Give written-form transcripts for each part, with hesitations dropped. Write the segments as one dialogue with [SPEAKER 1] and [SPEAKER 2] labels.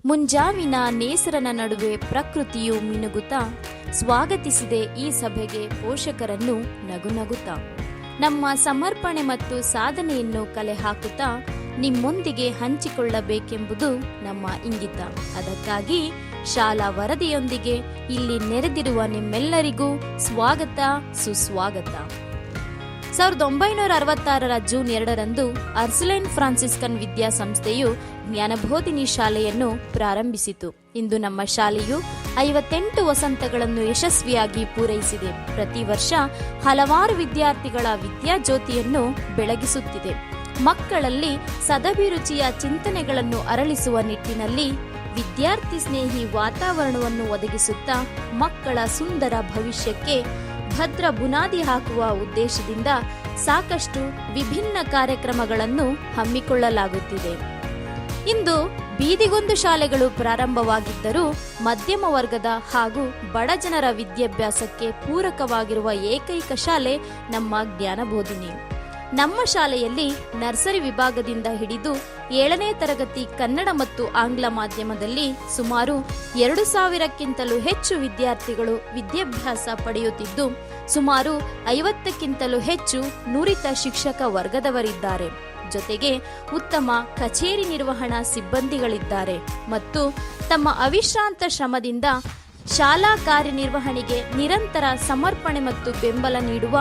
[SPEAKER 1] ಮುಂಜಾವಿನ ನೇಸರನ ನಡುವೆ ಪ್ರಕೃತಿಯು ಮಿನುಗುತ್ತಾ ಸ್ವಾಗತಿಸಿದೆ ಈ ಸಭೆಗೆ ಪೋಷಕರನ್ನು ನಗುನಗುತ್ತಾ. ನಮ್ಮ ಸಮರ್ಪಣೆ ಮತ್ತು ಸಾಧನೆಯನ್ನು ಕಲೆ ಹಾಕುತ್ತಾ ನಿಮ್ಮೊಂದಿಗೆ ಹಂಚಿಕೊಳ್ಳಬೇಕೆಂಬುದು ನಮ್ಮ ಇಂಗಿತ. ಅದಕ್ಕಾಗಿ ಶಾಲಾ ವರದಿಯೊಂದಿಗೆ ಇಲ್ಲಿ ನೆರೆದಿರುವ ನಿಮ್ಮೆಲ್ಲರಿಗೂ ಸ್ವಾಗತ, ಸುಸ್ವಾಗತ. 1966 ಜೂನ್ 2 ಅರ್ಸಲೈನ್ ಫ್ರಾನ್ಸಿಸ್ಕನ್ ವಿದ್ಯಾಸಂಸ್ಥೆಯು ಜ್ಞಾನಬೋಧಿನಿ ಶಾಲೆಯನ್ನು ಪ್ರಾರಂಭಿಸಿತು. ಇಂದು ನಮ್ಮ ಶಾಲೆಯು 58 ವಸಂತಗಳನ್ನು ಯಶಸ್ವಿಯಾಗಿ ಪೂರೈಸಿದೆ. ಪ್ರತಿ ವರ್ಷ ಹಲವಾರು ವಿದ್ಯಾರ್ಥಿಗಳ ವಿದ್ಯಾಜ್ಯೋತಿಯನ್ನು ಬೆಳಗಿಸುತ್ತಿದೆ. ಮಕ್ಕಳಲ್ಲಿ ಸದಭಿರುಚಿಯ ಚಿಂತನೆಗಳನ್ನು ಅರಳಿಸುವ ನಿಟ್ಟಿನಲ್ಲಿ ವಿದ್ಯಾರ್ಥಿ ಸ್ನೇಹಿ ವಾತಾವರಣವನ್ನು ಒದಗಿಸುತ್ತಾ ಮಕ್ಕಳ ಸುಂದರ ಭವಿಷ್ಯಕ್ಕೆ ಭದ್ರ ಬುನಾದಿ ಹಾಕುವ ಉದ್ದೇಶದಿಂದ ಸಾಕಷ್ಟು ವಿಭಿನ್ನ ಕಾರ್ಯಕ್ರಮಗಳನ್ನು ಹಮ್ಮಿಕೊಳ್ಳಲಾಗುತ್ತಿದೆ. ಇಂದು ಬೀದಿಗೊಂದು ಶಾಲೆಗಳು ಪ್ರಾರಂಭವಾಗಿದ್ದರೂ ಮಧ್ಯಮ ವರ್ಗದ ಹಾಗೂ ಬಡ ಜನರ ವಿದ್ಯಾಭ್ಯಾಸಕ್ಕೆ ಪೂರಕವಾಗಿರುವ ಏಕೈಕ ಶಾಲೆ ನಮ್ಮ ಜ್ಞಾನಬೋಧಿನಿ. ನಮ್ಮ ಶಾಲೆಯಲ್ಲಿ ನರ್ಸರಿ ವಿಭಾಗದಿಂದ ಹಿಡಿದು 7ನೇ ತರಗತಿ ಕನ್ನಡ ಮತ್ತು ಆಂಗ್ಲ ಮಾಧ್ಯಮದಲ್ಲಿ ಸುಮಾರು 2,000ಕ್ಕಿಂತಲೂ ಹೆಚ್ಚು ವಿದ್ಯಾರ್ಥಿಗಳು ವಿದ್ಯಾಭ್ಯಾಸ ಪಡೆಯುತ್ತಿದ್ದು, ಸುಮಾರು 50ಕ್ಕಿಂತಲೂ ಹೆಚ್ಚು ನುರಿತ ಶಿಕ್ಷಕ ವರ್ಗದವರಿದ್ದಾರೆ. ಜೊತೆಗೆ ಉತ್ತಮ ಕಚೇರಿ ನಿರ್ವಹಣಾ ಸಿಬ್ಬಂದಿಗಳಿದ್ದಾರೆ ಮತ್ತು ತಮ್ಮ ಅವಿಶ್ರಾಂತ ಶ್ರಮದಿಂದ ಶಾಲಾ ಕಾರ್ಯನಿರ್ವಹಣೆಗೆ ನಿರಂತರ ಸಮರ್ಪಣೆ ಮತ್ತು ಬೆಂಬಲ ನೀಡುವ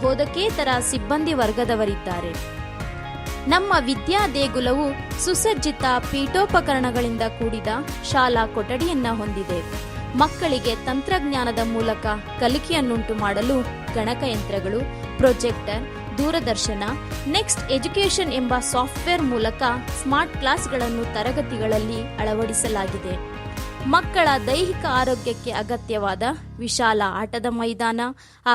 [SPEAKER 1] ಬೋಧಕೇತರ ಸಿಬ್ಬಂದಿ ವರ್ಗದವರಿದ್ದಾರೆ. ನಮ್ಮ ವಿದ್ಯಾ ದೇಗುಲವು ಸುಸಜ್ಜಿತ ಪೀಠೋಪಕರಣಗಳಿಂದ ಕೂಡಿದ ಶಾಲಾ ಕೊಠಡಿಯನ್ನ ಹೊಂದಿದೆ. ಮಕ್ಕಳಿಗೆ ತಂತ್ರಜ್ಞಾನದ ಮೂಲಕ ಕಲಿಕೆಯನ್ನುಂಟು ಮಾಡಲು ಗಣಕಯಂತ್ರಗಳು, ಪ್ರೊಜೆಕ್ಟರ್, ದೂರದರ್ಶನ, ನೆಕ್ಸ್ಟ್ ಎಜುಕೇಶನ್ ಎಂಬ ಸಾಫ್ಟ್ವೇರ್ ಮೂಲಕ ಸ್ಮಾರ್ಟ್ ಕ್ಲಾಸ್ಗಳನ್ನು ತರಗತಿಗಳಲ್ಲಿ ಅಳವಡಿಸಲಾಗಿದೆ. ಮಕ್ಕಳ ದೈಹಿಕ ಆರೋಗ್ಯಕ್ಕೆ ಅಗತ್ಯವಾದ ವಿಶಾಲ ಆಟದ ಮೈದಾನ,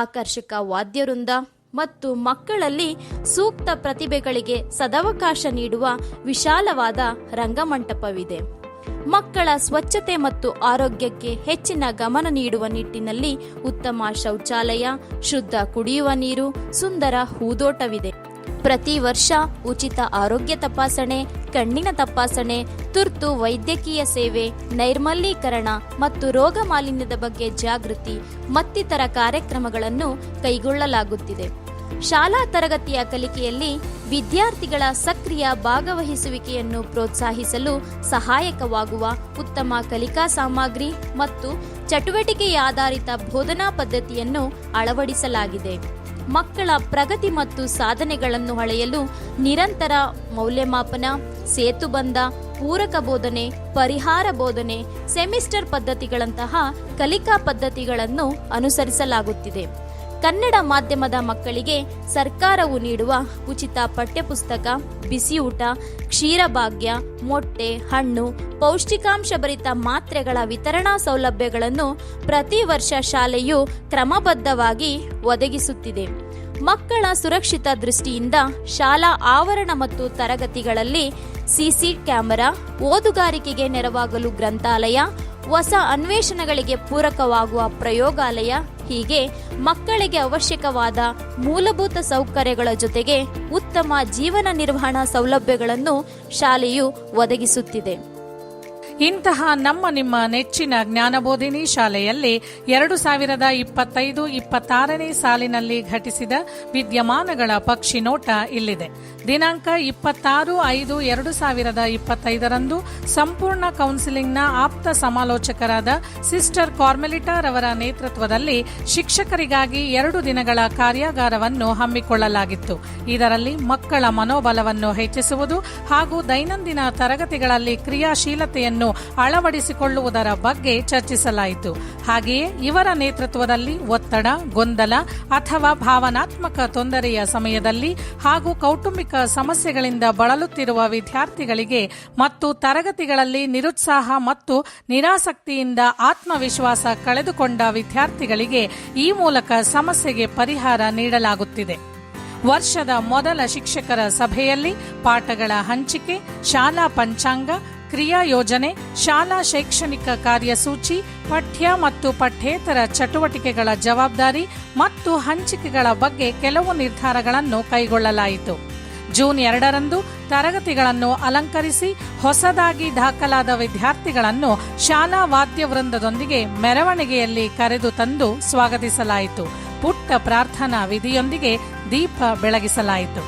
[SPEAKER 1] ಆಕರ್ಷಕ ವಾದ್ಯವೃಂದ ಮತ್ತು ಮಕ್ಕಳಲ್ಲಿ ಸೂಕ್ತ ಪ್ರತಿಭೆಗಳಿಗೆ ಸದವಕಾಶ ನೀಡುವ ವಿಶಾಲವಾದ ರಂಗಮಂಟಪವಿದೆ. ಮಕ್ಕಳ ಸ್ವಚ್ಛತೆ ಮತ್ತು ಆರೋಗ್ಯಕ್ಕೆ ಹೆಚ್ಚಿನ ಗಮನ ನೀಡುವ ನಿಟ್ಟಿನಲ್ಲಿ ಉತ್ತಮ ಶೌಚಾಲಯ, ಶುದ್ಧ ಕುಡಿಯುವ ನೀರು, ಸುಂದರ ಹೂದೋಟವಿದೆ. ಪ್ರತಿ ವರ್ಷ ಉಚಿತ ಆರೋಗ್ಯ ತಪಾಸಣೆ, ಕಣ್ಣಿನ ತಪಾಸಣೆ, ತುರ್ತು ವೈದ್ಯಕೀಯ ಸೇವೆ, ನೈರ್ಮಲೀಕರಣ ಮತ್ತು ರೋಗ ಮಾಲಿನ್ಯದ ಬಗ್ಗೆ ಜಾಗೃತಿ ಮತ್ತಿತರ ಕಾರ್ಯಕ್ರಮಗಳನ್ನು ಕೈಗೊಳ್ಳಲಾಗುತ್ತಿದೆ. ಶಾಲಾ ತರಗತಿಯ ಕಲಿಕೆಯಲ್ಲಿ ವಿದ್ಯಾರ್ಥಿಗಳ ಸಕ್ರಿಯ ಭಾಗವಹಿಸುವಿಕೆಯನ್ನು ಪ್ರೋತ್ಸಾಹಿಸಲು ಸಹಾಯಕವಾಗುವ ಉತ್ತಮ ಕಲಿಕಾ ಸಾಮಗ್ರಿ ಮತ್ತು ಚಟುವಟಿಕೆಯಾಧಾರಿತ ಬೋಧನಾ ಪದ್ಧತಿಯನ್ನು ಅಳವಡಿಸಲಾಗಿದೆ. ಮಕ್ಕಳ ಪ್ರಗತಿ ಮತ್ತು ಸಾಧನೆಗಳನ್ನು ಅಳೆಯಲು ನಿರಂತರ ಮೌಲ್ಯಮಾಪನ, ಸೇತುಬಂಧ, ಪೂರಕ ಬೋಧನೆ, ಪರಿಹಾರ ಬೋಧನೆ, ಸೆಮಿಸ್ಟರ್ ಪದ್ಧತಿಗಳಂತಹ ಕಲಿಕಾ ಪದ್ಧತಿಗಳನ್ನು ಅನುಸರಿಸಲಾಗುತ್ತಿದೆ. ಕನ್ನಡ ಮಾಧ್ಯಮದ ಮಕ್ಕಳಿಗೆ ಸರ್ಕಾರವು ನೀಡುವ ಉಚಿತ ಪಠ್ಯಪುಸ್ತಕ, ಬಿಸಿಯೂಟ, ಕ್ಷೀರಭಾಗ್ಯ, ಮೊಟ್ಟೆ, ಹಣ್ಣು, ಪೌಷ್ಟಿಕಾಂಶಭರಿತ ಮಾತ್ರೆಗಳ ವಿತರಣಾ ಸೌಲಭ್ಯಗಳನ್ನು ಪ್ರತಿ ವರ್ಷ ಶಾಲೆಯು ಕ್ರಮಬದ್ಧವಾಗಿ ಒದಗಿಸುತ್ತಿದೆ. ಮಕ್ಕಳ ಸುರಕ್ಷಿತ ದೃಷ್ಟಿಯಿಂದ ಶಾಲಾ ಆವರಣ ಮತ್ತು ತರಗತಿಗಳಲ್ಲಿ ಸಿಸಿ ಕ್ಯಾಮೆರಾ, ಓದುಗಾರಿಕೆಗೆ ನೆರವಾಗಲು ಗ್ರಂಥಾಲಯ, ಹೊಸ ಅನ್ವೇಷಣೆಗಳಿಗೆ ಪೂರಕವಾಗುವ ಪ್ರಯೋಗಾಲಯ ಹೀಗೆ ಮಕ್ಕಳಿಗೆ ಅವಶ್ಯಕವಾದ ಮೂಲಭೂತ ಸೌಕರ್ಯಗಳ ಜೊತೆಗೆ ಉತ್ತಮ ಜೀವನ ನಿರ್ವಹಣಾ ಸೌಲಭ್ಯಗಳನ್ನು ಶಾಲೆಯು ಒದಗಿಸುತ್ತಿದೆ.
[SPEAKER 2] ಇಂತಹ ನಿಮ್ಮ ನೆಚ್ಚಿನ ಜ್ಞಾನಬೋಧಿನಿ ಶಾಲೆಯಲ್ಲಿ 2025-26ನೇ ಸಾಲಿನಲ್ಲಿ ಘಟಿಸಿದ ವಿದ್ಯಮಾನಗಳ ಪಕ್ಷಿ ನೋಟ ಇಲ್ಲಿದೆ. ದಿನಾಂಕ 26/5/2025 ಸಂಪೂರ್ಣ ಕೌನ್ಸಿಲಿಂಗ್ನ ಆಪ್ತ ಸಮಾಲೋಚಕರಾದ ಸಿಸ್ಟರ್ ಕಾರ್ಮೆಲಿಟಾರವರ ನೇತೃತ್ವದಲ್ಲಿ ಶಿಕ್ಷಕರಿಗಾಗಿ 2 ದಿನಗಳ ಕಾರ್ಯಾಗಾರವನ್ನು ಹಮ್ಮಿಕೊಳ್ಳಲಾಗಿತ್ತು. ಇದರಲ್ಲಿ ಮಕ್ಕಳ ಮನೋಬಲವನ್ನು ಹೆಚ್ಚಿಸುವುದು ಹಾಗೂ ದೈನಂದಿನ ತರಗತಿಗಳಲ್ಲಿ ಕ್ರಿಯಾಶೀಲತೆಯನ್ನು ಅಳವಡಿಸಿಕೊಳ್ಳುವುದರ ಬಗ್ಗೆ ಚರ್ಚಿಸಲಾಯಿತು. ಹಾಗೆಯೇ ಇವರ ನೇತೃತ್ವದಲ್ಲಿ ಒತ್ತಡ, ಗೊಂದಲ ಅಥವಾ ಭಾವನಾತ್ಮಕ ತೊಂದರೆಯ ಸಮಯದಲ್ಲಿ ಹಾಗೂ ಕೌಟುಂಬಿಕ ಸಮಸ್ಯೆಗಳಿಂದ ಬಳಲುತ್ತಿರುವ ವಿದ್ಯಾರ್ಥಿಗಳಿಗೆ ಮತ್ತು ತರಗತಿಗಳಲ್ಲಿ ನಿರುತ್ಸಾಹ ಮತ್ತು ನಿರಾಸಕ್ತಿಯಿಂದ ಆತ್ಮವಿಶ್ವಾಸ ಕಳೆದುಕೊಂಡ ವಿದ್ಯಾರ್ಥಿಗಳಿಗೆ ಈ ಮೂಲಕ ಸಮಸ್ಯೆಗೆ ಪರಿಹಾರ ನೀಡಲಾಗುತ್ತಿದೆ. ವರ್ಷದ ಮೊದಲ ಶಿಕ್ಷಕರ ಸಭೆಯಲ್ಲಿ ಪಾಠಗಳ ಹಂಚಿಕೆ, ಶಾಲಾ ಪಂಚಾಂಗ, ಕ್ರಿಯಾ ಯೋಜನೆ, ಶಾಲಾ ಶೈಕ್ಷಣಿಕ ಕಾರ್ಯಸೂಚಿ, ಪಠ್ಯ ಮತ್ತು ಪಠ್ಯೇತರ ಚಟುವಟಿಕೆಗಳ ಜವಾಬ್ದಾರಿ ಮತ್ತು ಹಂಚಿಕೆಗಳ ಬಗ್ಗೆ ಕೆಲವು ನಿರ್ಧಾರಗಳನ್ನು ಕೈಗೊಳ್ಳಲಾಯಿತು. ಜೂನ್ 2ರಂದು ತರಗತಿಗಳನ್ನು ಅಲಂಕರಿಸಿ ಹೊಸದಾಗಿ ದಾಖಲಾದ ವಿದ್ಯಾರ್ಥಿಗಳನ್ನು ಶಾಲಾ ವಾದ್ಯವೃಂದದೊಂದಿಗೆ ಮೆರವಣಿಗೆಯಲ್ಲಿ ಕರೆದು ತಂದು ಸ್ವಾಗತಿಸಲಾಯಿತು. ಪುಟ್ಟ ಪ್ರಾರ್ಥನಾ ವಿಧಿಯೊಂದಿಗೆ ದೀಪ ಬೆಳಗಿಸಲಾಯಿತು.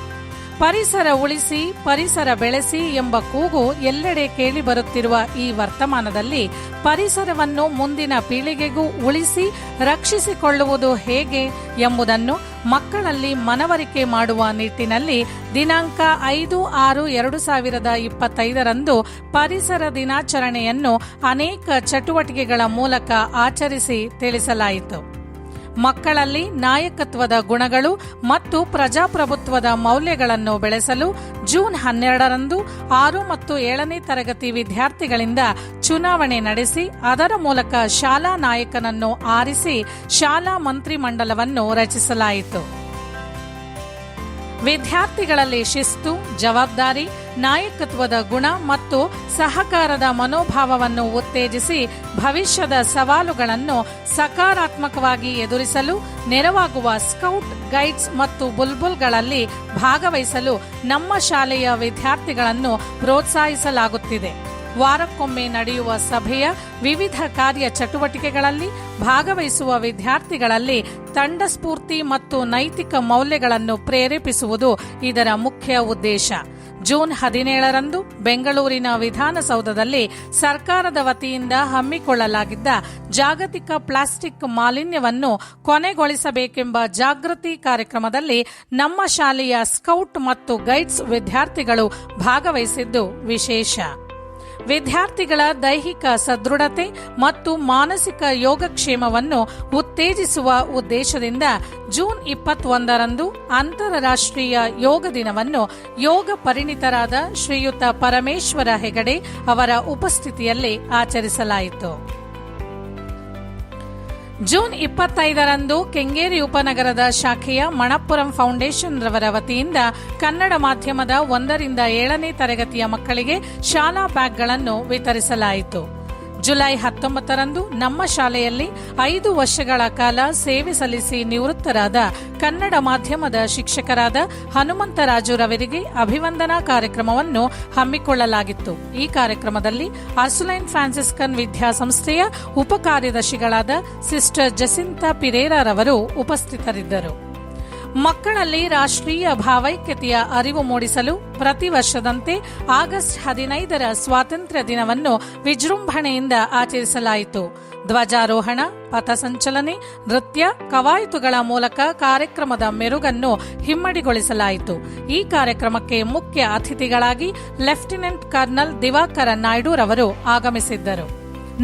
[SPEAKER 2] ಪರಿಸರ ಉಳಿಸಿ ಪರಿಸರ ಬೆಳೆಸಿ ಎಂಬ ಕೂಗು ಎಲ್ಲೆಡೆ ಕೇಳಿಬರುತ್ತಿರುವ ಈ ವರ್ತಮಾನದಲ್ಲಿ ಪರಿಸರವನ್ನು ಮುಂದಿನ ಪೀಳಿಗೆಗೂ ಉಳಿಸಿ ರಕ್ಷಿಸಿಕೊಳ್ಳುವುದು ಹೇಗೆ ಎಂಬುದನ್ನು ಮಕ್ಕಳಲ್ಲಿ ಮನವರಿಕೆ ಮಾಡುವ ನಿಟ್ಟಿನಲ್ಲಿ ದಿನಾಂಕ 5/6/2025ರಂದು ಪರಿಸರ ದಿನಾಚರಣೆಯನ್ನು ಅನೇಕ ಚಟುವಟಿಕೆಗಳ ಮೂಲಕ ಆಚರಿಸಿ ತಿಳಿಸಲಾಯಿತು. ಮಕ್ಕಳಲ್ಲಿ ನಾಯಕತ್ವದ ಗುಣಗಳು ಮತ್ತು ಪ್ರಜಾಪ್ರಭುತ್ವದ ಮೌಲ್ಯಗಳನ್ನು ಬೆಳೆಸಲು ಜೂನ್ 12ರಂದು 6 ಮತ್ತು 7ನೇ ತರಗತಿ ವಿದ್ಯಾರ್ಥಿಗಳಿಂದ ಚುನಾವಣೆ ನಡೆಸಿ ಅದರ ಮೂಲಕ ಶಾಲಾ ನಾಯಕನನ್ನು ಆರಿಸಿ ಶಾಲಾ ಮಂತ್ರಿಮಂಡಲವನ್ನು ರಚಿಸಲಾಯಿತು. ವಿದ್ಯಾರ್ಥಿಗಳಲ್ಲಿ ಶಿಸ್ತು, ಜವಾಬ್ದಾರಿ, ನಾಯಕತ್ವದ ಗುಣ ಮತ್ತು ಸಹಕಾರದ ಮನೋಭಾವವನ್ನು ಉತ್ತೇಜಿಸಿ ಭವಿಷ್ಯದ ಸವಾಲುಗಳನ್ನು ಸಕಾರಾತ್ಮಕವಾಗಿ ಎದುರಿಸಲು ನೆರವಾಗುವ ಸ್ಕೌಟ್, ಗೈಡ್ಸ್ ಮತ್ತು ಬುಲ್ಬುಲ್ಗಳಲ್ಲಿ ಭಾಗವಹಿಸಲು ನಮ್ಮ ಶಾಲೆಯ ವಿದ್ಯಾರ್ಥಿಗಳನ್ನು ಪ್ರೋತ್ಸಾಹಿಸಲಾಗುತ್ತಿದೆ. ವಾರಕ್ಕೊಮ್ಮೆ ನಡೆಯುವ ಸಭೆಯ ವಿವಿಧ ಕಾರ್ಯ ಚಟುವಟಿಕೆಗಳಲ್ಲಿ ಭಾಗವಹಿಸುವ ವಿದ್ಯಾರ್ಥಿಗಳಲ್ಲಿ ತಂಡ ಸ್ಫೂರ್ತಿ ಮತ್ತು ನೈತಿಕ ಮೌಲ್ಯಗಳನ್ನು ಪ್ರೇರೇಪಿಸುವುದು ಇದರ ಮುಖ್ಯ ಉದ್ದೇಶ. ಜೂನ್ 17ರಂದು ಬೆಂಗಳೂರಿನ ವಿಧಾನಸೌಧದಲ್ಲಿ ಸರ್ಕಾರದ ವತಿಯಿಂದ ಹಮ್ಮಿಕೊಳ್ಳಲಾಗಿದ್ದ ಜಾಗತಿಕ ಪ್ಲಾಸ್ಟಿಕ್ ಮಾಲಿನ್ಯವನ್ನು ಕೊನೆಗೊಳಿಸಬೇಕೆಂಬ ಜಾಗೃತಿ ಕಾರ್ಯಕ್ರಮದಲ್ಲಿ ನಮ್ಮ ಶಾಲೆಯ ಸ್ಕೌಟ್ ಮತ್ತು ಗೈಡ್ಸ್ ವಿದ್ಯಾರ್ಥಿಗಳು ಭಾಗವಹಿಸಿದ್ದು ವಿಶೇಷ. ವಿದ್ಯಾರ್ಥಿಗಳ ದೈಹಿಕ ಸದೃಢತೆ ಮತ್ತು ಮಾನಸಿಕ ಯೋಗಕ್ಷೇಮವನ್ನು ಉತ್ತೇಜಿಸುವ ಉದ್ದೇಶದಿಂದ ಜೂನ್ 21ರಂದು ಅಂತಾರಾಷ್ಟ್ರೀಯ ಯೋಗ ದಿನವನ್ನು ಯೋಗ ಪರಿಣಿತರಾದ ಶ್ರೀಯುತ ಪರಮೇಶ್ವರ ಹೆಗಡೆ ಅವರ ಉಪಸ್ಥಿತಿಯಲ್ಲಿ ಆಚರಿಸಲಾಯಿತು. ಜೂನ್ 25ರಂದು ಕೆಂಗೇರಿ ಉಪನಗರದ ಶಾಖೆಯ ಮಣಪ್ಪುರಂ ಫೌಂಡೇಶನ್ ರವರ ವತಿಯಿಂದ ಕನ್ನಡ ಮಾಧ್ಯಮದ 1ರಿಂದ 7ನೇ ತರಗತಿಯ ಮಕ್ಕಳಿಗೆ ಶಾಲಾ ಬ್ಯಾಗ್ಗಳನ್ನು ವಿತರಿಸಲಾಯಿತು. ಜುಲೈ 19ರಂದು ನಮ್ಮ ಶಾಲೆಯಲ್ಲಿ 5 ವರ್ಷಗಳ ಕಾಲ ಸೇವೆ ಸಲ್ಲಿಸಿ ನಿವೃತ್ತರಾದ ಕನ್ನಡ ಮಾಧ್ಯಮದ ಶಿಕ್ಷಕರಾದ ಹನುಮಂತರಾಜುರವರಿಗೆ ಅಭಿವಂದನಾ ಕಾರ್ಯಕ್ರಮವನ್ನು ಹಮ್ಮಿಕೊಳ್ಳಲಾಗಿತ್ತು. ಈ ಕಾರ್ಯಕ್ರಮದಲ್ಲಿ ಅರ್ಸುಲೈನ್ ಫ್ರಾನ್ಸಿಸ್ಕನ್ ವಿದ್ಯಾಸಂಸ್ಥೆಯ ಉಪಕಾರ್ಯದರ್ಶಿಗಳಾದ ಸಿಸ್ಟರ್ ಜಸಿಂತಾ ಪಿರೇರಾರವರು ಉಪಸ್ಥಿತರಿದ್ದರು. ಮಕ್ಕಳಲ್ಲಿ ರಾಷ್ಟ್ರೀಯ ಭಾವೈಕ್ಯತೆಯ ಅರಿವು ಮೂಡಿಸಲು ಪ್ರತಿ ವರ್ಷದಂತೆ ಆಗಸ್ಟ್ 15ರ ಸ್ವಾತಂತ್ರ್ಯ ದಿನವನ್ನು ವಿಜೃಂಭಣೆಯಿಂದ ಆಚರಿಸಲಾಯಿತು. ಧ್ವಜಾರೋಹಣ, ಪಥಸಂಚಲನೆ, ನೃತ್ಯ, ಕವಾಯತುಗಳ ಮೂಲಕ ಕಾರ್ಯಕ್ರಮದ ಮೆರುಗನ್ನು ಹಿಮ್ಮಡಿಗೊಳಿಸಲಾಯಿತು. ಈ ಕಾರ್ಯಕ್ರಮಕ್ಕೆ ಮುಖ್ಯ ಅತಿಥಿಗಳಾಗಿ ಲೆಫ್ಟಿನೆಂಟ್ ಕರ್ನಲ್ ದಿವಾಕರ ನಾಯ್ಡುರವರು ಆಗಮಿಸಿದ್ದರು.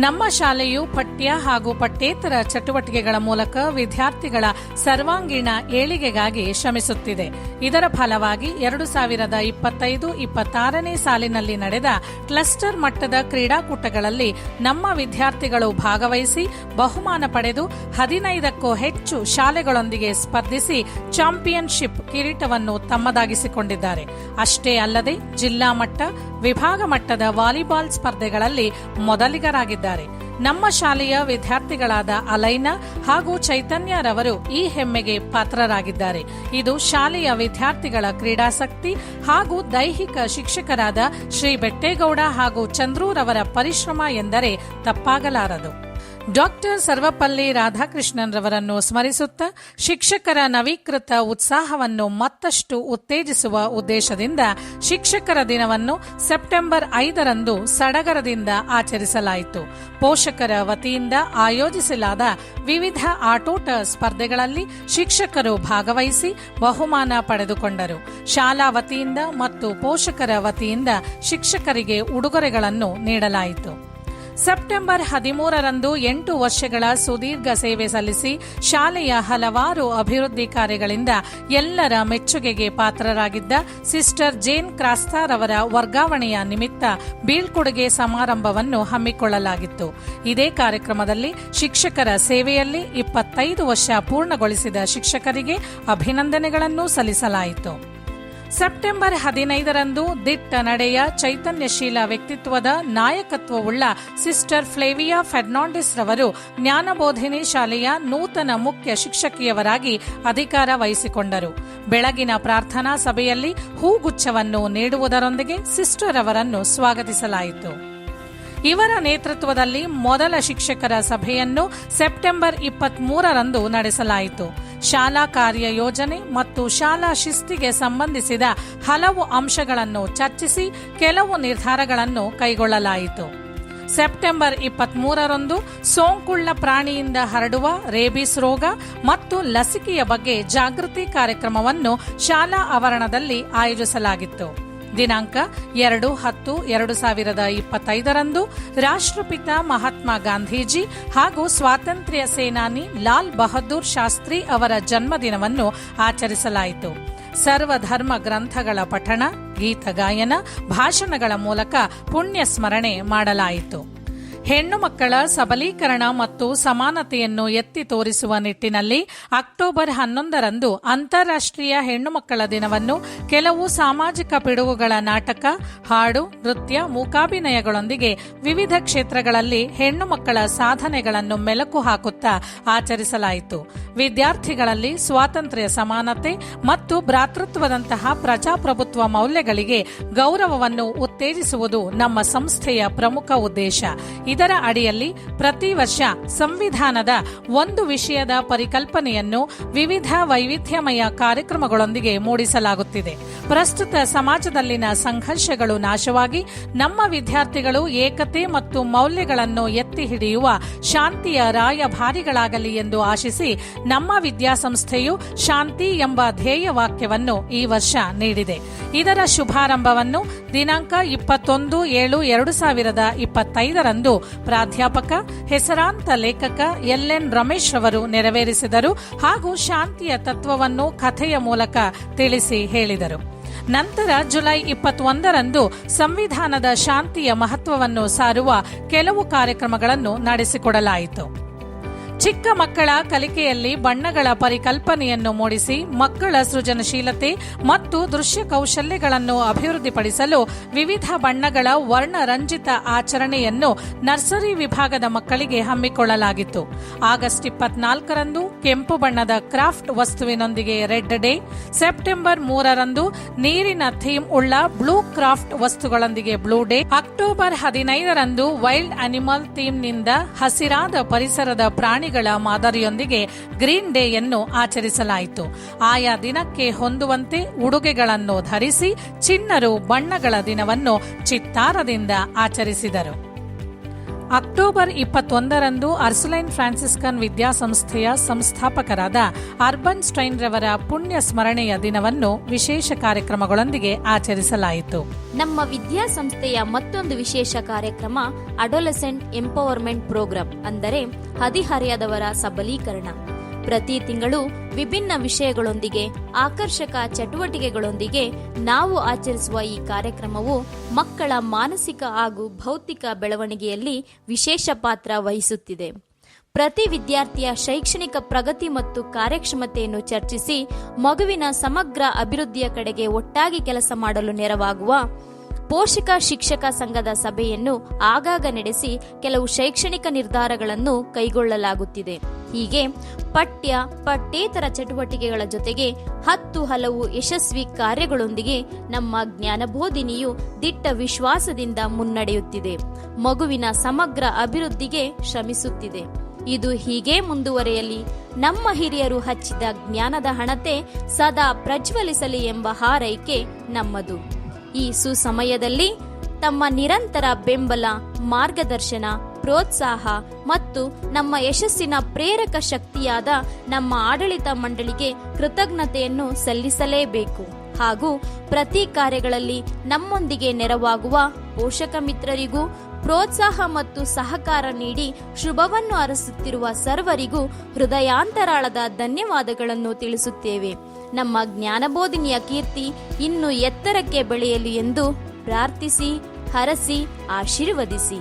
[SPEAKER 2] ನಮ್ಮ ಶಾಲೆಯು ಪಠ್ಯ ಹಾಗೂ ಪಠ್ಯೇತರ ಚಟುವಟಿಕೆಗಳ ಮೂಲಕ ವಿದ್ಯಾರ್ಥಿಗಳ ಸರ್ವಾಂಗೀಣ ಏಳಿಗೆಗಾಗಿ ಶ್ರಮಿಸುತ್ತಿದೆ. ಇದರ ಫಲವಾಗಿ 2025-26ನೇ ಸಾಲಿನಲ್ಲಿ ನಡೆದ ಕ್ಲಸ್ಟರ್ ಮಟ್ಟದ ಕ್ರೀಡಾಕೂಟಗಳಲ್ಲಿ ನಮ್ಮ ವಿದ್ಯಾರ್ಥಿಗಳು ಭಾಗವಹಿಸಿ ಬಹುಮಾನ ಪಡೆದು 15ಕ್ಕೂ ಹೆಚ್ಚು ಶಾಲೆಗಳೊಂದಿಗೆ ಸ್ಪರ್ಧಿಸಿ ಚಾಂಪಿಯನ್ಶಿಪ್ ಕಿರೀಟವನ್ನು ತಮ್ಮದಾಗಿಸಿಕೊಂಡಿದ್ದಾರೆ. ಅಷ್ಟೇ ಅಲ್ಲದೆ ಜಿಲ್ಲಾ ಮಟ್ಟ, ವಿಭಾಗ ಮಟ್ಟದ ವಾಲಿಬಾಲ್ ಸ್ಪರ್ಧೆಗಳಲ್ಲಿ ಮೊದಲಿಗರಾಗಿದ್ದಾರೆ. ನಮ್ಮ ಶಾಲೆಯ ವಿದ್ಯಾರ್ಥಿಗಳಾದ ಅಲೈನಾ ಹಾಗೂ ಚೈತನ್ಯರವರು ಈ ಹೆಮ್ಮೆಗೆ ಪಾತ್ರರಾಗಿದ್ದಾರೆ. ಇದು ಶಾಲೆಯ ವಿದ್ಯಾರ್ಥಿಗಳ ಕ್ರೀಡಾಸಕ್ತಿ ಹಾಗೂ ದೈಹಿಕ ಶಿಕ್ಷಕರಾದ ಶ್ರೀ ಬೆಟ್ಟೇಗೌಡ ಹಾಗೂ ಚಂದ್ರೂರವರ ಪರಿಶ್ರಮ ಎಂದರೆ ತಪ್ಪಾಗಲಾರದು. ಡಾಕ್ಟರ್ ಸರ್ವಪಲ್ಲಿ ರಾಧಾಕೃಷ್ಣನ್ ರವರನ್ನು ಸ್ಮರಿಸುತ್ತಾ ಶಿಕ್ಷಕರ ನವೀಕೃತ ಉತ್ಸಾಹವನ್ನು ಮತ್ತಷ್ಟು ಉತ್ತೇಜಿಸುವ ಉದ್ದೇಶದಿಂದ ಶಿಕ್ಷಕರ ದಿನವನ್ನು ಸೆಪ್ಟೆಂಬರ್ 5ರಂದು ಸಡಗರದಿಂದ ಆಚರಿಸಲಾಯಿತು. ಪೋಷಕರ ವತಿಯಿಂದ ಆಯೋಜಿಸಲಾದ ವಿವಿಧ ಆಟೋಟ ಸ್ಪರ್ಧೆಗಳಲ್ಲಿ ಶಿಕ್ಷಕರು ಭಾಗವಹಿಸಿ ಬಹುಮಾನ ಪಡೆದುಕೊಂಡರು. ಶಾಲಾ ವತಿಯಿಂದ ಮತ್ತು ಪೋಷಕರ ವತಿಯಿಂದ ಶಿಕ್ಷಕರಿಗೆ ಉಡುಗೊರೆಗಳನ್ನು ನೀಡಲಾಯಿತು. ಸೆಪ್ಟೆಂಬರ್ 13ರಂದು 8 ವರ್ಷಗಳ ಸುದೀರ್ಘ ಸೇವೆ ಸಲ್ಲಿಸಿ ಶಾಲೆಯ ಹಲವಾರು ಅಭಿವೃದ್ಧಿ ಕಾರ್ಯಗಳಿಂದ ಎಲ್ಲರ ಮೆಚ್ಚುಗೆಗೆ ಪಾತ್ರರಾಗಿದ್ದ ಸಿಸ್ಟರ್ ಜೇನ್ ಕ್ರಾಸ್ತಾರವರ ವರ್ಗಾವಣೆಯ ನಿಮಿತ್ತ ಬೀಳ್ಕೊಡುಗೆ ಸಮಾರಂಭವನ್ನು ಹಮ್ಮಿಕೊಳ್ಳಲಾಗಿತ್ತು. ಇದೇ ಕಾರ್ಯಕ್ರಮದಲ್ಲಿ ಶಿಕ್ಷಕರ ಸೇವೆಯಲ್ಲಿ 25 ವರ್ಷ ಪೂರ್ಣಗೊಳಿಸಿದ ಶಿಕ್ಷಕರಿಗೆ ಅಭಿನಂದನೆಗಳನ್ನು ಸಲ್ಲಿಸಲಾಯಿತು. ಸೆಪ್ಟೆಂಬರ್ 15ರಂದು ದಿಟ್ಟ ನಡೆಯ ಚೈತನ್ಯಶೀಲ ವ್ಯಕ್ತಿತ್ವದ ನಾಯಕತ್ವವುಳ್ಳ ಸಿಸ್ಟರ್ ಫ್ಲೇವಿಯಾ ಫೆರ್ನಾಂಡಿಸ್ ರವರು ಜ್ಞಾನಬೋಧಿನಿ ಶಾಲೆಯ ನೂತನ ಮುಖ್ಯ ಶಿಕ್ಷಕಿಯವರಾಗಿ ಅಧಿಕಾರ ವಹಿಸಿಕೊಂಡರು. ಬೆಳಗಿನ ಪ್ರಾರ್ಥನಾ ಸಭೆಯಲ್ಲಿ ಹೂಗುಚ್ಛವನ್ನು ನೀಡುವುದರೊಂದಿಗೆ ಸಿಸ್ಟರ್ ಅವರನ್ನು ಸ್ವಾಗತಿಸಲಾಯಿತು. ಇವರ ನೇತೃತ್ವದಲ್ಲಿ ಮೊದಲ ಶಿಕ್ಷಕರ ಸಭೆಯನ್ನು ಸೆಪ್ಟೆಂಬರ್ 23ರಂದು ನಡೆಸಲಾಯಿತು. ಶಾಲಾ ಕಾರ್ಯ ಯೋಜನೆ ಮತ್ತು ಶಾಲಾ ಶಿಸ್ತಿಗೆ ಸಂಬಂಧಿಸಿದ ಹಲವು ಅಂಶಗಳನ್ನು ಚರ್ಚಿಸಿ ಕೆಲವು ನಿರ್ಧಾರಗಳನ್ನು ಕೈಗೊಳ್ಳಲಾಯಿತು. ಸೆಪ್ಟೆಂಬರ್ 23ರಂದು ಸೋಂಕುಳ್ಳ ಪ್ರಾಣಿಯಿಂದ ಹರಡುವ ರೇಬಿಸ್ ರೋಗ ಮತ್ತು ಲಸಿಕೆಯ ಬಗ್ಗೆ ಜಾಗೃತಿ ಕಾರ್ಯಕ್ರಮವನ್ನು ಶಾಲಾ ಆವರಣದಲ್ಲಿ ಆಯೋಜಿಸಲಾಗಿತ್ತು. ದಿನಾಂಕ 2/10/2025ರಂದು ರಾಷ್ಟ್ರಪಿತ ಮಹಾತ್ಮ ಗಾಂಧೀಜಿ ಹಾಗೂ ಸ್ವಾತಂತ್ರ್ಯ ಸೇನಾನಿ ಲಾಲ್ ಬಹದ್ದೂರ್ ಶಾಸ್ತ್ರಿ ಅವರ ಜನ್ಮದಿನವನ್ನು ಆಚರಿಸಲಾಯಿತು. ಸರ್ವಧರ್ಮ ಗ್ರಂಥಗಳ ಪಠಣ, ಗೀತಗಾಯನ, ಭಾಷಣಗಳ ಮೂಲಕ ಪುಣ್ಯ ಸ್ಮರಣೆ ಮಾಡಲಾಯಿತು. ಹೆಣ್ಣು ಮಕ್ಕಳ ಸಬಲೀಕರಣ ಮತ್ತು ಸಮಾನತೆಯನ್ನು ಎತ್ತಿ ತೋರಿಸುವ ನಿಟ್ಟಿನಲ್ಲಿ ಅಕ್ಟೋಬರ್ 11ರಂದು ಅಂತಾರಾಷ್ಟ್ರೀಯ ಹೆಣ್ಣು ಮಕ್ಕಳ ದಿನವನ್ನು ಕೆಲವು ಸಾಮಾಜಿಕ ಪಿಡುಗುಗಳ ನಾಟಕ, ಹಾಡು, ನೃತ್ಯ, ಮೂಕಾಭಿನಯಗಳೊಂದಿಗೆ ವಿವಿಧ ಕ್ಷೇತ್ರಗಳಲ್ಲಿ ಹೆಣ್ಣು ಮಕ್ಕಳ ಸಾಧನೆಗಳನ್ನು ಮೆಲುಕು ಹಾಕುತ್ತಾ ಆಚರಿಸಲಾಯಿತು. ವಿದ್ಯಾರ್ಥಿಗಳಲ್ಲಿ ಸ್ವಾತಂತ್ರ್ಯ, ಸಮಾನತೆ ಮತ್ತು ಭ್ರಾತೃತ್ವದಂತಹ ಪ್ರಜಾಪ್ರಭುತ್ವ ಮೌಲ್ಯಗಳಿಗೆ ಗೌರವವನ್ನು ಉತ್ತೇಜಿಸುವುದು ನಮ್ಮ ಸಂಸ್ಥೆಯ ಪ್ರಮುಖ ಉದ್ದೇಶ. ಇದರ ಅಡಿಯಲ್ಲಿ ಪ್ರತಿ ವರ್ಷ ಸಂವಿಧಾನದ ಒಂದು ವಿಷಯದ ಪರಿಕಲ್ಪನೆಯನ್ನು ವಿವಿಧ ವೈವಿಧ್ಯಮಯ ಕಾರ್ಯಕ್ರಮಗಳೊಂದಿಗೆ ಮೂಡಿಸಲಾಗುತ್ತಿದೆ. ಪ್ರಸ್ತುತ ಸಮಾಜದಲ್ಲಿನ ಸಂಘರ್ಷಗಳು ನಾಶವಾಗಿ ನಮ್ಮ ವಿದ್ಯಾರ್ಥಿಗಳು ಏಕತೆ ಮತ್ತು ಮೌಲ್ಯಗಳನ್ನು ಎತ್ತಿ ಹಿಡಿಯುವ ಶಾಂತಿಯ ರಾಯಭಾರಿಗಳಾಗಲಿ ಎಂದು ಆಶಿಸಿ ನಮ್ಮ ವಿದ್ಯಾಸಂಸ್ಥೆಯು ಶಾಂತಿ ಎಂಬ ಧ್ಯೇಯ ವಾಕ್ಯವನ್ನು ಈ ವರ್ಷ ನೀಡಿದೆ. ಇದರ ಶುಭಾರಂಭವನ್ನು ದಿನಾಂಕ 21/7/2025ರಂದು ಪ್ರಾಧ್ಯಾಪಕ, ಹೆಸರಾಂತ ಲೇಖಕ LN ರಮೇಶ್ ಅವರು ನೆರವೇರಿಸಿದರು ಹಾಗೂ ಶಾಂತಿಯ ತತ್ವವನ್ನು ಕಥೆಯ ಮೂಲಕ ತಿಳಿಸಿ ಹೇಳಿದರು. ನಂತರ ಜುಲೈ 21ರಂದು ಸಂವಿಧಾನದ ಶಾಂತಿಯ ಮಹತ್ವವನ್ನು ಸಾರುವ ಕೆಲವು ಕಾರ್ಯಕ್ರಮಗಳನ್ನು ನಡೆಸಿಕೊಡಲಾಯಿತು. ಚಿಕ್ಕ ಮಕ್ಕಳ ಕಲಿಕೆಯಲ್ಲಿ ಬಣ್ಣಗಳ ಪರಿಕಲ್ಪನೆಯನ್ನು ಮೂಡಿಸಿ ಮಕ್ಕಳ ಸೃಜನಶೀಲತೆ ಮತ್ತು ದೃಶ್ಯ ಕೌಶಲ್ಯಗಳನ್ನು ಅಭಿವೃದ್ಧಿಪಡಿಸಲು ವಿವಿಧ ಬಣ್ಣಗಳ ವರ್ಣರಂಜಿತ ಆಚರಣೆಯನ್ನು ನರ್ಸರಿ ವಿಭಾಗದ ಮಕ್ಕಳಿಗೆ ಹಮ್ಮಿಕೊಳ್ಳಲಾಗಿತ್ತು. ಆಗಸ್ಟ್ 24ರಂದು ಕೆಂಪು ಬಣ್ಣದ ಕ್ರಾಫ್ಟ್ ವಸ್ತುವಿನೊಂದಿಗೆ ರೆಡ್ ಡೇ, ಸೆಪ್ಟೆಂಬರ್ 3ರಂದು ನೀರಿನ ಥೀಮ್ ಉಳ್ಳ ಬ್ಲೂ ಕ್ರಾಫ್ಟ್ ವಸ್ತುಗಳೊಂದಿಗೆ ಬ್ಲೂ ಡೇ, ಅಕ್ಟೋಬರ್ 15ರಂದು ವೈಲ್ಡ್ ಅನಿಮಲ್ ಥೀಮ್ನಿಂದ ಹಸಿರಾದ ಪರಿಸರದ ಪ್ರಾಣಿಗಳ ಮಾದರಿಯೊಂದಿಗೆ ಗ್ರೀನ್ ಡೇಯನ್ನು ಆಚರಿಸಲಾಯಿತು. ಆಯಾ ದಿನಕ್ಕೆ ಹೊಂದುವಂತೆ ಉಡುಗೆಗಳನ್ನು ಧರಿಸಿ ಚಿಣ್ಣರು ಬಣ್ಣಗಳ ದಿನವನ್ನು ಚಿತ್ತಾರದಿಂದ ಆಚರಿಸಿದರು. ಅಕ್ಟೋಬರ್ 21ರಂದು ಅರ್ಸುಲೈನ್ ಫ್ರಾನ್ಸಿಸ್ಕನ್ ವಿದ್ಯಾಸಂಸ್ಥೆಯ ಸಂಸ್ಥಾಪಕರಾದ ಅರ್ಬನ್ ಸ್ಟೈನ್ ರವರ ಪುಣ್ಯ ಸ್ಮರಣೆಯ ದಿನವನ್ನು ವಿಶೇಷ ಕಾರ್ಯಕ್ರಮಗಳೊಂದಿಗೆ ಆಚರಿಸಲಾಯಿತು.
[SPEAKER 1] ನಮ್ಮ ವಿದ್ಯಾಸಂಸ್ಥೆಯ ಮತ್ತೊಂದು ವಿಶೇಷ ಕಾರ್ಯಕ್ರಮ ಅಡೋಲೆಸೆಂಟ್ ಎಂಪವರ್ಮೆಂಟ್ ಪ್ರೋಗ್ರಾಂ, ಅಂದರೆ ಹದಿಹರೆಯದವರ ಸಬಲೀಕರಣ. ಪ್ರತಿ ತಿಂಗಳು ವಿಭಿನ್ನ ವಿಷಯಗಳೊಂದಿಗೆ, ಆಕರ್ಷಕ ಚಟುವಟಿಕೆಗಳೊಂದಿಗೆ ನಾವು ಆಚರಿಸುವ ಈ ಕಾರ್ಯಕ್ರಮವು ಮಕ್ಕಳ ಮಾನಸಿಕ ಹಾಗೂ ಭೌತಿಕ ಬೆಳವಣಿಗೆಯಲ್ಲಿ ವಿಶೇಷ ಪಾತ್ರ ವಹಿಸುತ್ತಿದೆ. ಪ್ರತಿ ವಿದ್ಯಾರ್ಥಿಯ ಶೈಕ್ಷಣಿಕ ಪ್ರಗತಿ ಮತ್ತು ಕಾರ್ಯಕ್ಷಮತೆಯನ್ನು ಚರ್ಚಿಸಿ ಮಗುವಿನ ಸಮಗ್ರ ಅಭಿವೃದ್ಧಿಯ ಕಡೆಗೆ ಒಟ್ಟಾಗಿ ಕೆಲಸ ಮಾಡಲು ನೆರವಾಗುವ ಪೋಷಕ ಶಿಕ್ಷಕ ಸಂಘದ ಸಭೆಯನ್ನು ಆಗಾಗ ನಡೆಸಿ ಕೆಲವು ಶೈಕ್ಷಣಿಕ ನಿರ್ಧಾರಗಳನ್ನು ಕೈಗೊಳ್ಳಲಾಗುತ್ತಿದೆ. ಹೀಗೆ ಪಠ್ಯೇತರ ಚಟುವಟಿಕೆಗಳ ಜೊತೆಗೆ 10 ಹಲವು ಯಶಸ್ವಿ ಕಾರ್ಯಗಳೊಂದಿಗೆ ನಮ್ಮ ಜ್ಞಾನಬೋಧಿನಿಯು ದಿಟ್ಟ ವಿಶ್ವಾಸದಿಂದ ಮುನ್ನಡೆಯುತ್ತಿದೆ. ಮಗುವಿನ ಸಮಗ್ರ ಅಭಿವೃದ್ಧಿಗೆ ಶ್ರಮಿಸುತ್ತಿದೆ. ಇದು ಹೀಗೆ ಮುಂದುವರೆಯಲಿ. ನಮ್ಮ ಹಿರಿಯರು ಹಚ್ಚಿದ ಜ್ಞಾನದ ಹಣತೆ ಸದಾ ಪ್ರಜ್ವಲಿಸಲಿ ಎಂಬ ಹಾರೈಕೆ ನಮ್ಮದು. ಈ ಸುಸಮಯದಲ್ಲಿ ತಮ್ಮ ನಿರಂತರ ಬೆಂಬಲ, ಮಾರ್ಗದರ್ಶನ, ಪ್ರೋತ್ಸಾಹ ಮತ್ತು ನಮ್ಮ ಯಶಸ್ಸಿನ ಪ್ರೇರಕ ಶಕ್ತಿಯಾದ ನಮ್ಮ ಆಡಳಿತ ಮಂಡಳಿಗೆ ಕೃತಜ್ಞತೆಯನ್ನು ಸಲ್ಲಿಸಲೇಬೇಕು. ಹಾಗೂ ಪ್ರತಿ ಕಾರ್ಯಗಳಲ್ಲಿ ನಮ್ಮೊಂದಿಗೆ ನೆರವಾಗುವ ಪೋಷಕ ಮಿತ್ರರಿಗೂ ಪ್ರೋತ್ಸಾಹ ಮತ್ತು ಸಹಕಾರ ನೀಡಿ ಶುಭವನ್ನು ಅರಸುತ್ತಿರುವ ಸರ್ವರಿಗೂ ಹೃದಯಾಂತರಾಳದ ಧನ್ಯವಾದಗಳನ್ನು ತಿಳಿಸುತ್ತೇವೆ. ನಮ್ಮ ಜ್ಞಾನಬೋಧಿನಿಯ ಕೀರ್ತಿ ಇನ್ನೂ ಎತ್ತರಕ್ಕೆ ಬೆಳೆಯಲಿ ಎಂದು ಪ್ರಾರ್ಥಿಸಿ, ಹರಸಿ, ಆಶೀರ್ವದಿಸಿ.